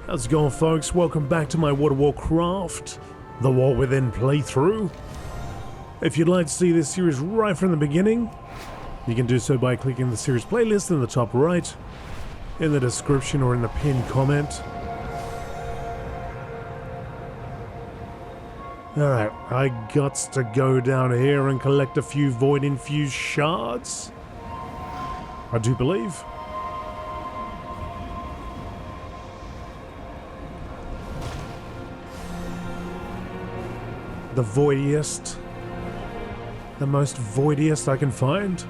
How's it going, folks? Welcome back to my World of Warcraft, the War Within playthrough. If you'd like to see this series right from the beginning, you can do so by clicking the series playlist in the top right, in the description or in the pinned comment. Alright, I gots to go down here and collect a few void-infused shards, I do believe. The voidiest, the most voidiest I can find.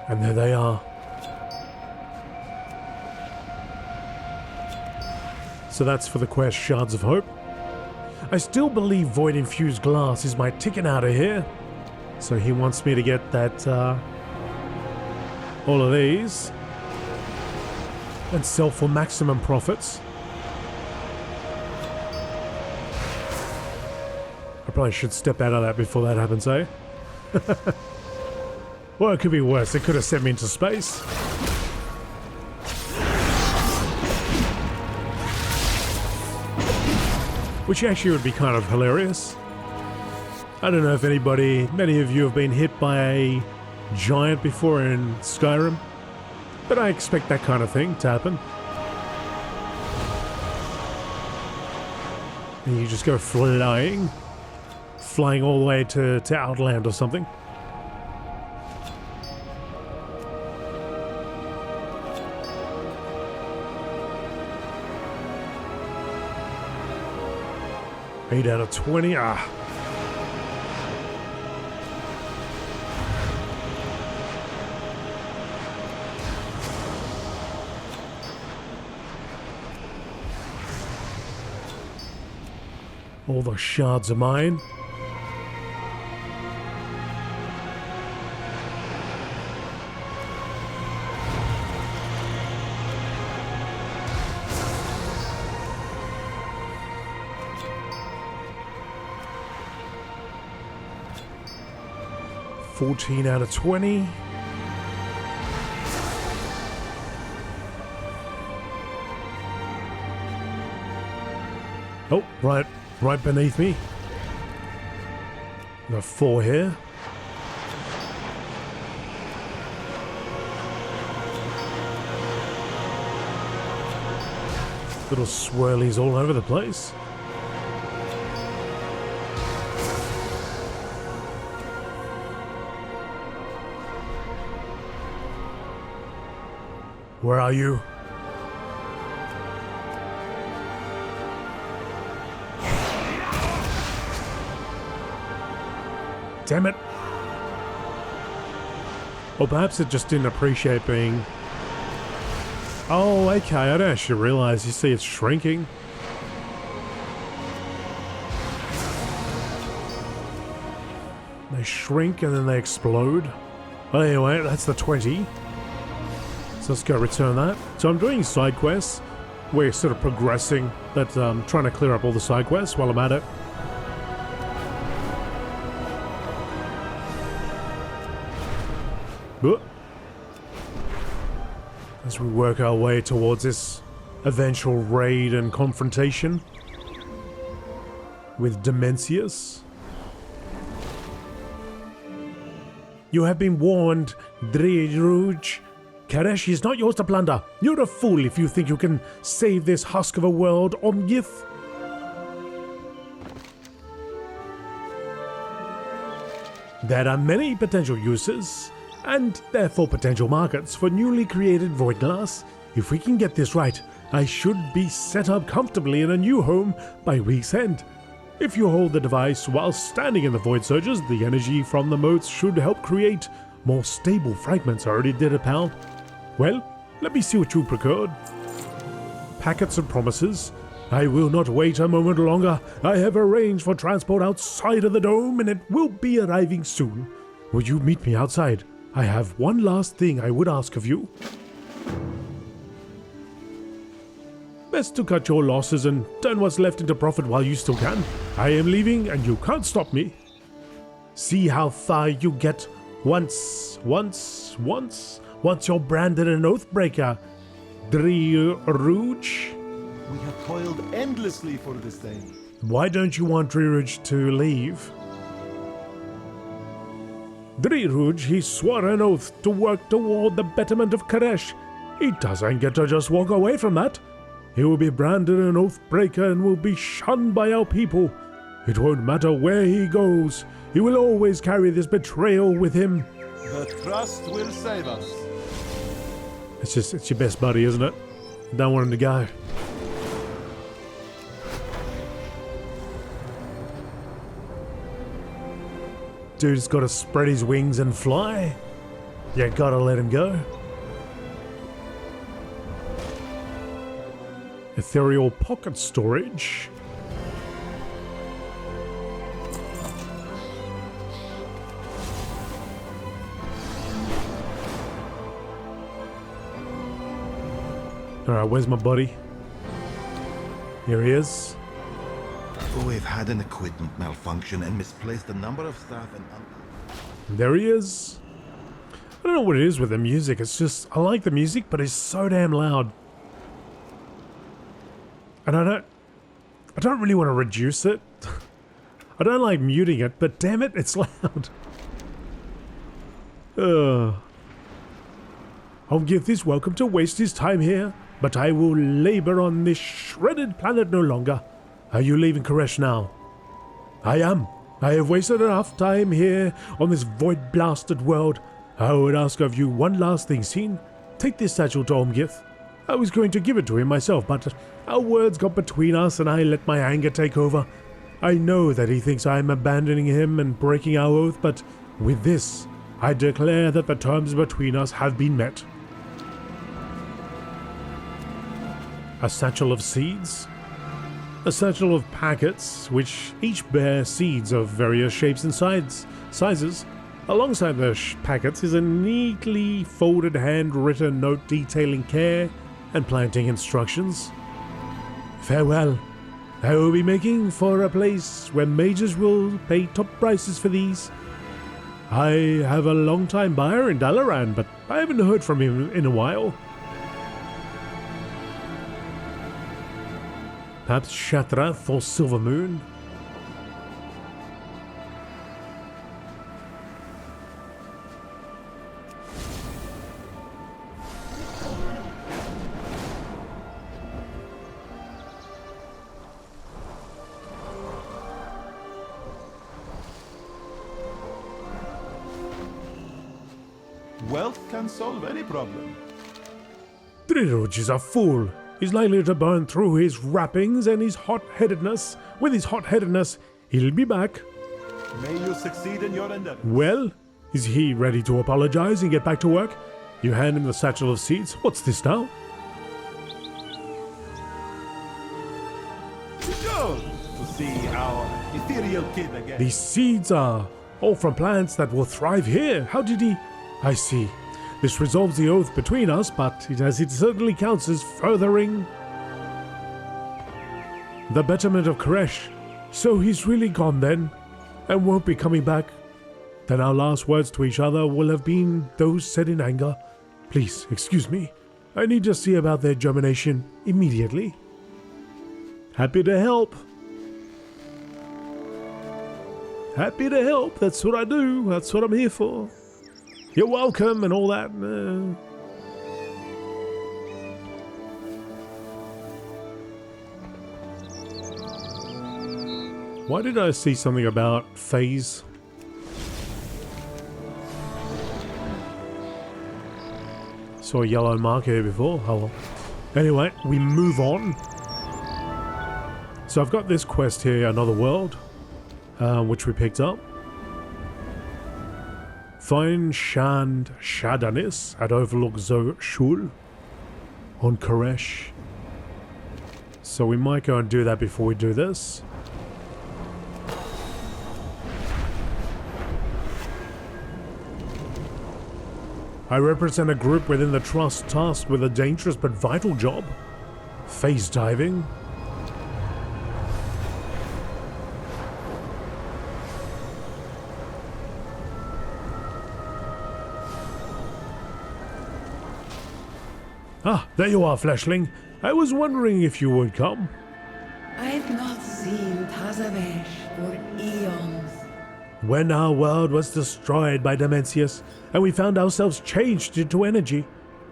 And there they are. So that's for the quest Shards of Hope. I still believe void-infused glass is my ticket out of here. So he wants me to get that, all of these and sell for maximum profits. I probably should step out of that before that happens, eh? Well, it could be worse. It could have sent me into space. Which actually would be kind of hilarious. I don't know if many of you have been hit by a giant before in Skyrim, but I expect that kind of thing to happen. And you just go flying all the way to Outland or something. Eight out of 20. All the shards are mine. $14 out of 20. Oh, right beneath me. Got 4 here. Little swirlies all over the place. Where are you? Damn it. Or perhaps it just didn't appreciate being... Oh, okay, I don't actually realize. You see it's shrinking. They shrink and then they explode. Well, anyway, that's the 20. So let's go return that. So I'm doing side quests. We're sort of progressing, but trying to clear up all the side quests while I'm at it. As we work our way towards this eventual raid and confrontation with Demencius. You have been warned, Rouge. Karesh is not yours to plunder. You're a fool if you think you can save this husk of a world, Omgith. There are many potential uses, and therefore potential markets for newly created void glass. If we can get this right, I should be set up comfortably in a new home by week's end. If you hold the device while standing in the void surges, the energy from the motes should help create more stable fragments. I already did it, pal. Well, let me see what you procured. Packets of promises. I will not wait a moment longer. I have arranged for transport outside of the dome and it will be arriving soon. Will you meet me outside? I have one last thing I would ask of you. Best to cut your losses and turn what's left into profit while you still can. I am leaving and you can't stop me. See how far you get once you're branded an Oathbreaker. Rouge. We have toiled endlessly for this day. Why don't you want Rouge to leave? Rouge, he swore an oath to work toward the betterment of Koresh. He doesn't get to just walk away from that. He will be branded an Oathbreaker and will be shunned by our people. It won't matter where he goes. He will always carry this betrayal with him. The trust will save us. It's your best buddy, isn't it? Don't want him to go. Dude's got to spread his wings and fly. You gotta let him go. Ethereal pocket storage. Alright, where's my buddy? Here he is. We've had an equipment malfunction and misplaced a number of staff and... There he is. I don't know what it is with the music. It's just, I like the music, but it's so damn loud. And I don't really want to reduce it. I don't like muting it, but damn it, it's loud. I'll give this welcome to waste his time here, but I will labor on this shredded planet no longer. Are you leaving Koresh now? I am. I have wasted enough time here on this void-blasted world. I would ask of you one last thing, Scene. Take this satchel to Omgith. I was going to give it to him myself, but our words got between us and I let my anger take over. I know that he thinks I am abandoning him and breaking our oath, but with this, I declare that the terms between us have been met. A satchel of seeds? A satchel of packets, which each bear seeds of various shapes and sizes. Alongside the packets is a neatly folded handwritten note detailing care and planting instructions. Farewell. I will be making for a place where mages will pay top prices for these. I have a long-time buyer in Dalaran, but I haven't heard from him in a while. Perhaps Shatrath or Silvermoon? Wealth can solve any problem. Driruj is a fool. He's likely to burn through his wrappings and his hot-headedness. With his hot-headedness, he'll be back. May you succeed in your endeavor. Well, is he ready to apologize and get back to work? You hand him the satchel of seeds. What's this now? Go to see our ethereal kid again. These seeds are all from plants that will thrive here. How did he... I see. This resolves the oath between us, but it certainly counts as furthering the betterment of Koresh. So he's really gone then, and won't be coming back. Then our last words to each other will have been those said in anger. Please, excuse me. I need to see about their germination immediately. Happy to help. Happy to help. That's what I do. That's what I'm here for. You're welcome and all that. Why did I see something about phase? Saw a yellow mark here before. Oh well. Anyway, we move on. So I've got this quest here, Another World, which we picked up. Find Shadanis at Overlook Shul on Koresh. So we might go and do that before we do this. I represent a group within the Trust tasked with a dangerous but vital job. Phase diving. Ah, there you are, fleshling. I was wondering if you would come. I've not seen Tazavesh for eons. When our world was destroyed by Demencius, and we found ourselves changed into energy,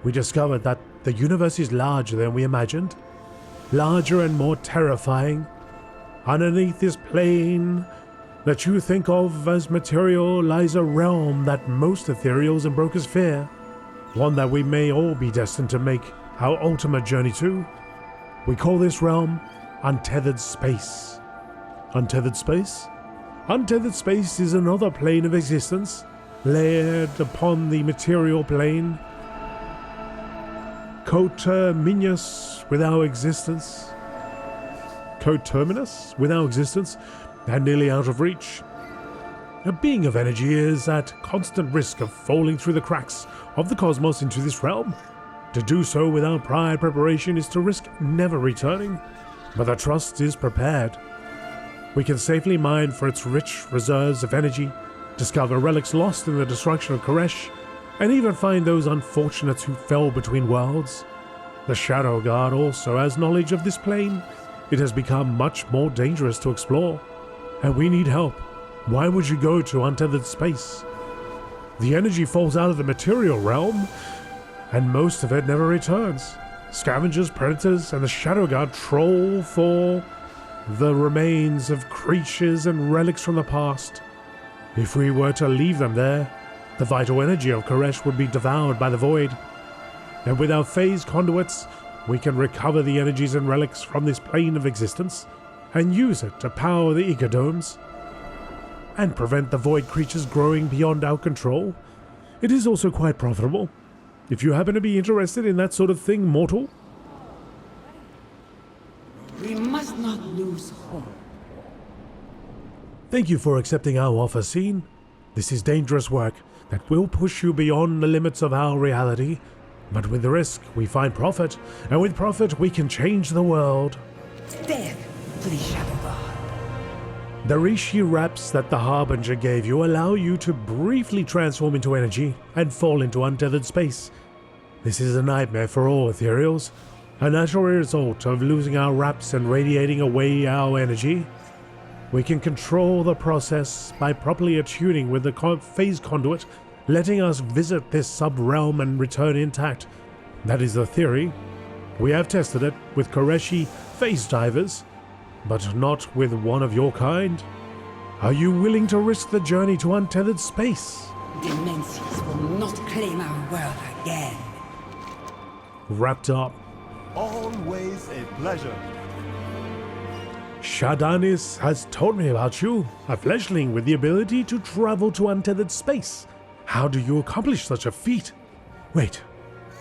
we discovered that the universe is larger than we imagined. Larger and more terrifying. Underneath this plane that you think of as material lies a realm that most ethereals and brokers fear. One that we may all be destined to make our ultimate journey to. We call this realm Untethered Space. Untethered Space? Untethered Space is another plane of existence, layered upon the material plane, coterminous with our existence, coterminous with our existence, and nearly out of reach. A being of energy is at constant risk of falling through the cracks of the cosmos into this realm. To do so without prior preparation is to risk never returning, but the trust is prepared. We can safely mine for its rich reserves of energy, discover relics lost in the destruction of Koresh, and even find those unfortunates who fell between worlds. The Shadow Guard also has knowledge of this plane. It has become much more dangerous to explore, and we need help. Why would you go to Untethered Space? The energy falls out of the material realm, and most of it never returns. Scavengers, predators, and the Shadow Guard troll for the remains of creatures and relics from the past. If we were to leave them there, the vital energy of Koresh would be devoured by the void. And with our phase conduits, we can recover the energies and relics from this plane of existence and use it to power the ecodomes and prevent the void creatures growing beyond our control. It is also quite profitable. If you happen to be interested in that sort of thing, mortal. We must not lose hope. Thank you for accepting our offer, Scene. This is dangerous work that will push you beyond the limits of our reality. But with the risk, we find profit, and with profit, we can change the world. Death to the Shadow Guard. The Rishi wraps that the Harbinger gave you allow you to briefly transform into energy and fall into untethered space. This is a nightmare for all ethereals, a natural result of losing our wraps and radiating away our energy. We can control the process by properly attuning with the phase conduit, letting us visit this sub-realm and return intact. That is the theory. We have tested it with Koreshi phase divers, but not with one of your kind. Are you willing to risk the journey to untethered space? Demencius will not claim our world again. Wrapped up. Always a pleasure. Shadanis has told me about you, a fleshling with the ability to travel to untethered space. How do you accomplish such a feat? Wait,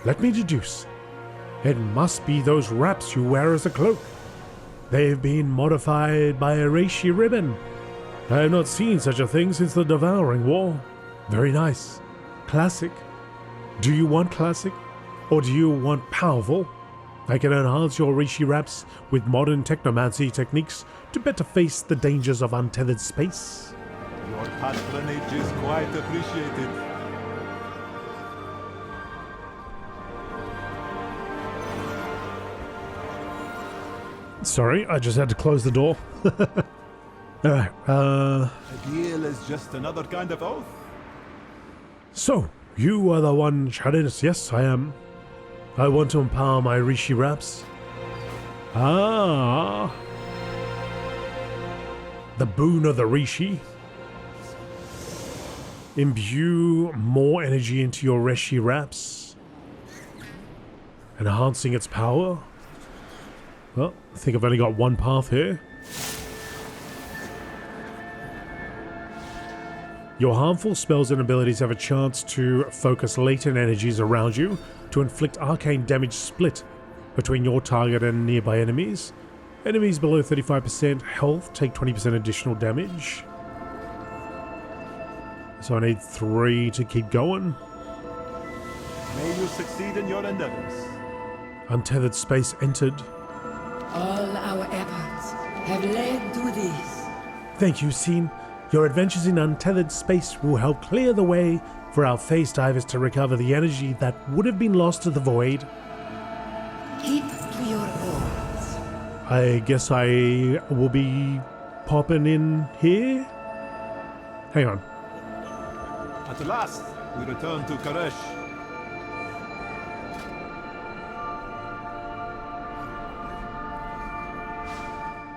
let me deduce. It must be those wraps you wear as a cloak. They've been modified by a Rishi ribbon. I have not seen such a thing since the Devouring War. Very nice. Classic. Do you want classic? Or do you want powerful? I can enhance your Rishi wraps with modern technomancy techniques to better face the dangers of untethered space. Your patronage is quite appreciated. Sorry, I just had to close the door. Alright, A deal is just another kind of oath. So, you are the one, Shadis? Yes, I am. I want to empower my Rishi wraps. Ah. The boon of the Rishi. Imbue more energy into your Rishi wraps, enhancing its power. Well, I think I've only got one path here. Your harmful spells and abilities have a chance to focus latent energies around you to inflict arcane damage split between your target and nearby enemies. Enemies below 35% health take 20% additional damage. So I need 3 to keep going. May you succeed in your endeavors. Untethered space entered. All our efforts have led to this. Thank you, Scene. Your adventures in untethered space will help clear the way for our phase divers to recover the energy that would have been lost to the void. I guess I will be popping in here? Hang on. At last, we return to Karesh.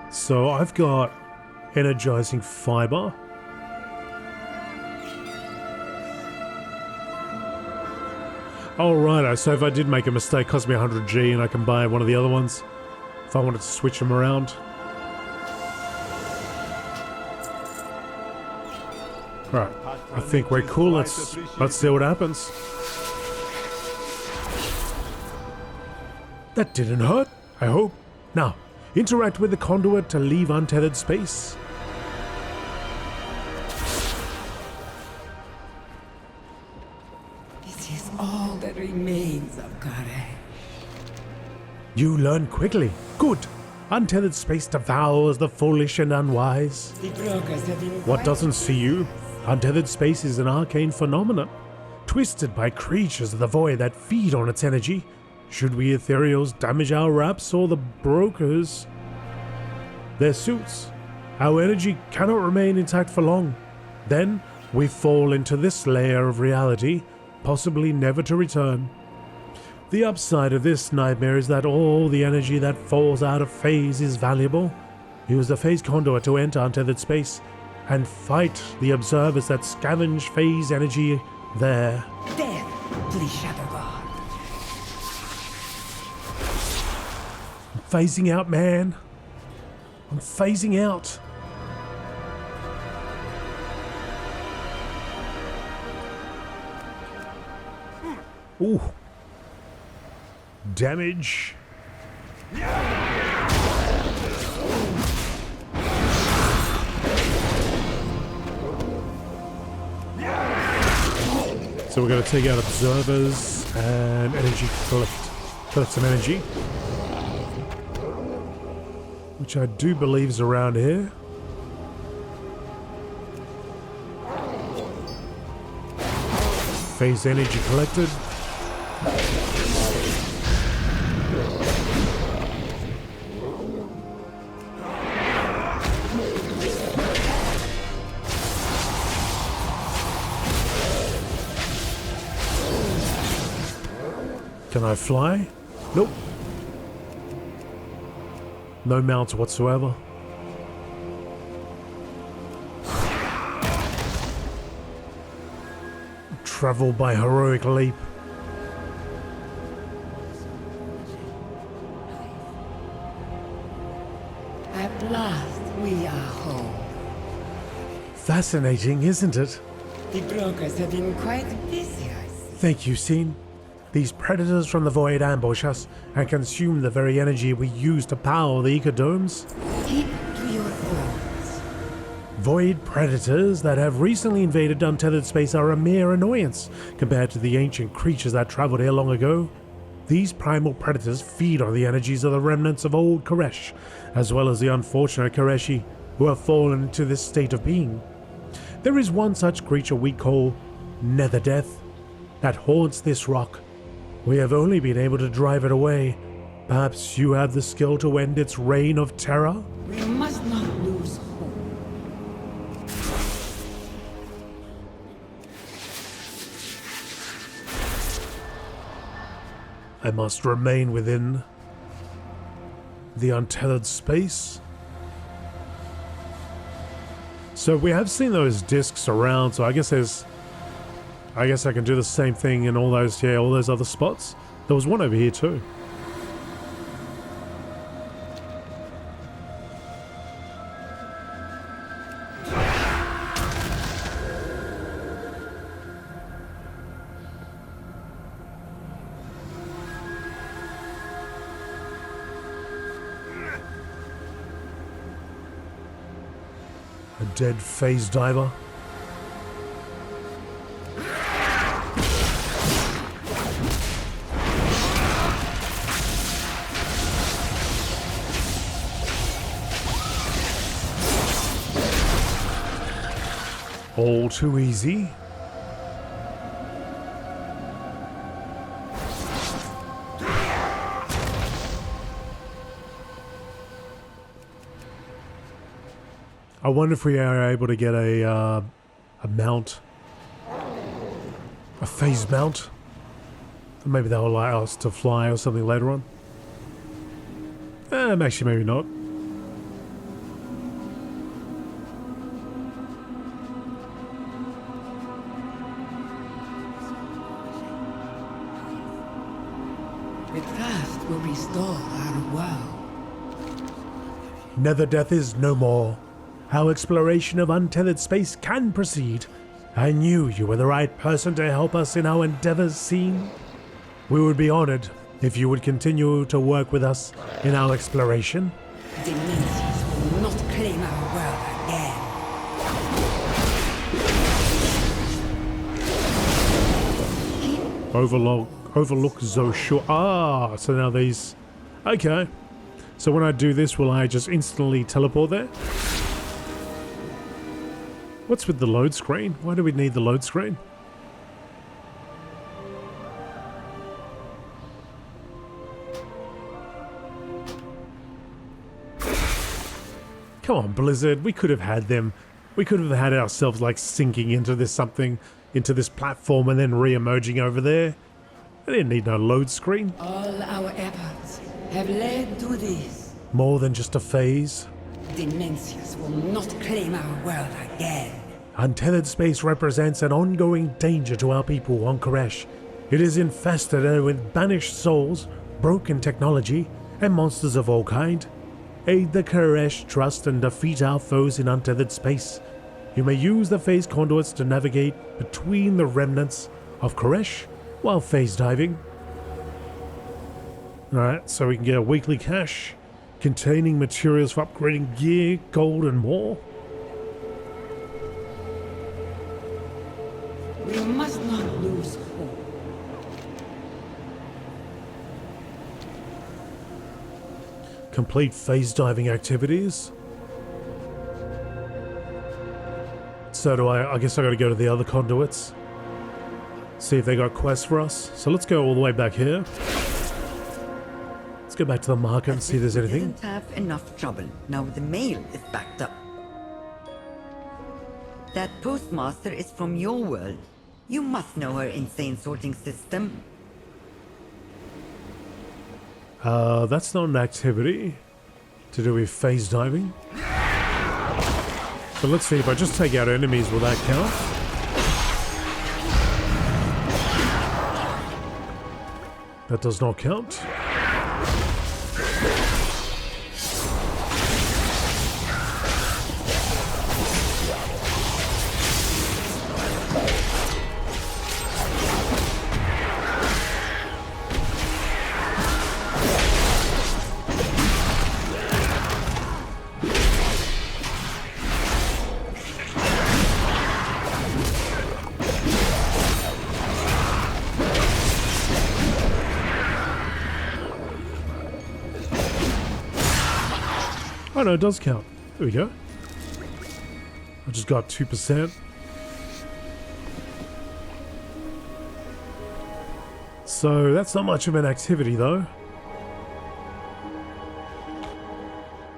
So I've got energizing fiber. Oh right, so if I did make a mistake, it cost me 100G and I can buy one of the other ones if I wanted to switch them around. Right, I think we're cool. Let's see what happens. That didn't hurt, I hope. Now, interact with the conduit to leave untethered space. This is all that remains of Karesh. You learn quickly. Good. Untethered space devours the foolish and unwise. The brokers have been What doesn't see you? Untethered space is an arcane phenomenon, twisted by creatures of the void that feed on its energy. Should we ethereals damage our wraps or the brokers their suits, our energy cannot remain intact for long. Then we fall into this layer of reality, possibly never to return. The upside of this nightmare is that all the energy that falls out of phase is valuable. Use the phase conduit to enter untethered space and fight the observers that scavenge phase energy there. Death to the Shadow God. I'm phasing out, man. I'm phasing out. Ooh. Damage. So we're going to take out observers and energy collect some energy, which I do believe is around here. Phase energy collected. Can I fly? Nope. No mounts whatsoever. Travel by heroic leap. At last, we are home. Fascinating, isn't it? The brokers have been quite busy, I see. Thank you, Scene. These predators from the void ambush us and consume the very energy we use to power the ecodomes. Keep to your oars. Void predators that have recently invaded untethered space are a mere annoyance compared to the ancient creatures that traveled here long ago. These primal predators feed on the energies of the remnants of old Karesh, as well as the unfortunate Kareshi who have fallen into this state of being. There is one such creature we call Netherdeath that haunts this rock. We have only been able to drive it away. Perhaps you have the skill to end its reign of terror? We must not lose hope. I must remain within the untethered space. So we have seen those discs around, so I guess I can do the same thing in all those other spots. There was one over here too. A dead phase diver. All too easy. wonder if we are able to get a mount. A phase mount. Maybe they'll allow us to fly or something later on. Actually, maybe not. The trust will restore our world. Netherdeath is no more. Our exploration of untethered space can proceed. I knew you were the right person to help us in our endeavors, Scene. We would be honored if you would continue to work with us in our exploration. The Nazis will not claim our world again. Overlook Zoshua. Ah, so now these... Okay. So when I do this, will I just instantly teleport there? What's with the load screen? Why do we need the load screen? Come on, Blizzard. We could have had them. We could have had ourselves like sinking into this something, into this platform and then re-emerging over there. I didn't need no load screen. All our efforts have led to this. More than just a phase. The Mencius will not claim our world again. Untethered space represents an ongoing danger to our people on Koresh. It is infested with banished souls, broken technology, and monsters of all kind. Aid the Koresh Trust and defeat our foes in untethered space. You may use the phase conduits to navigate between the remnants of Koresh while phase diving. Alright, so we can get a weekly cache containing materials for upgrading gear, gold, and more. We must not lose hope. Complete phase diving activities. So I guess I gotta go to the other conduits. See if they got quests for us. So let's go all the way back here. Let's go back to the market and see if there's anything. Didn't have enough trouble. Now the mail is backed up. That postmaster is from your world. You must know her insane sorting system. That's not an activity to do with phase diving. But let's see, if I just take out enemies, will that count? That does not count. Oh no, it does count. There we go. I just got 2%. So that's not much of an activity though.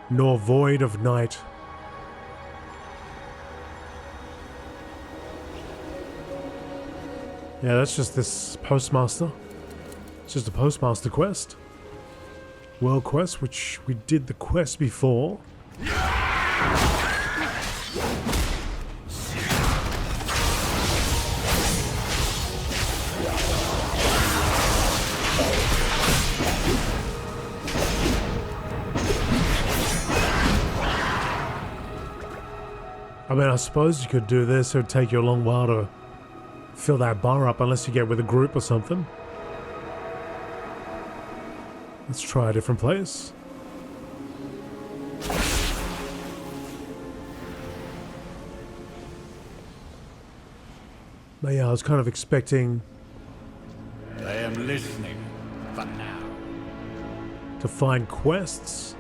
Nor void of night. Yeah, that's just this postmaster. It's just a postmaster quest. World quest, which we did the quest before. I mean, I suppose you could do this. It would take you a long while to fill that bar up unless you get with a group or something. Let's try a different place. But yeah, I was kind of expecting I am listening for now. to find quests.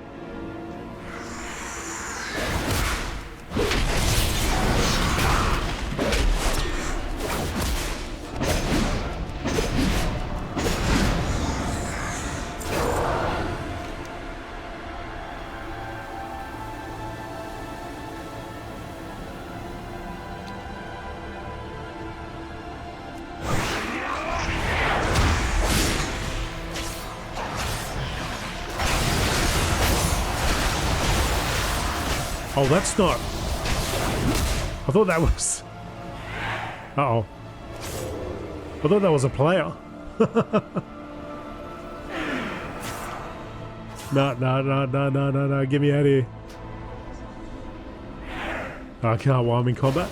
Oh, that's not... I thought that was... Uh-oh. I thought that was a player. No, get me out of here. I can't while I'm in combat.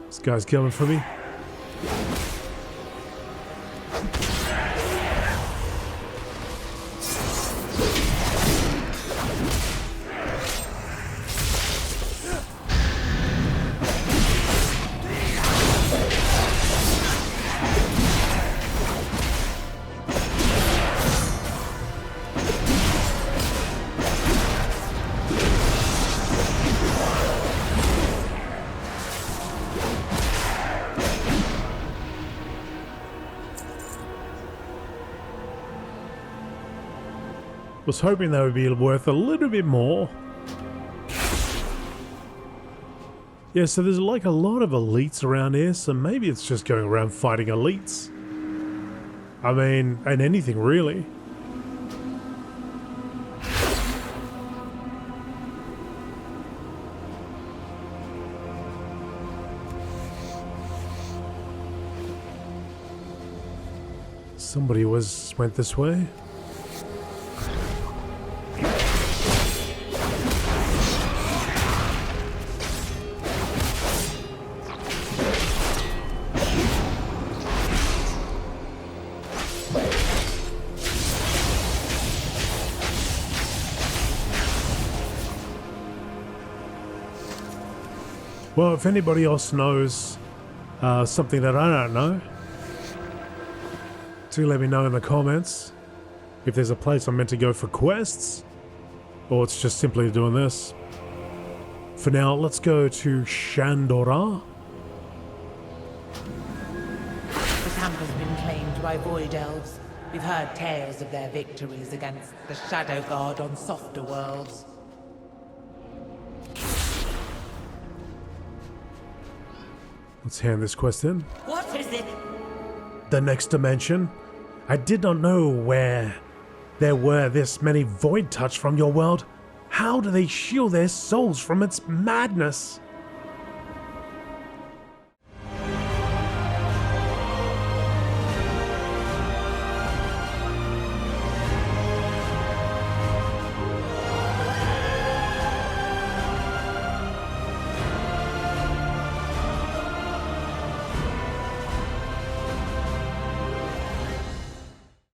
This guy's coming for me. Was hoping that would be worth a little bit more. Yeah, so there's like a lot of elites around here, so maybe it's just going around fighting elites. I mean, and anything really. Somebody went this way. Well, if anybody else knows something that I don't know, do let me know in the comments if there's a place I'm meant to go for quests, or it's just simply doing this. For now, let's go to Shandora. The camp has been claimed by Void Elves. We've heard tales of their victories against the Shadow Guard on softer worlds. Let's hand this quest in. What is it? The next dimension. I did not know where there were this many void touch from your world. How do they shield their souls from its madness?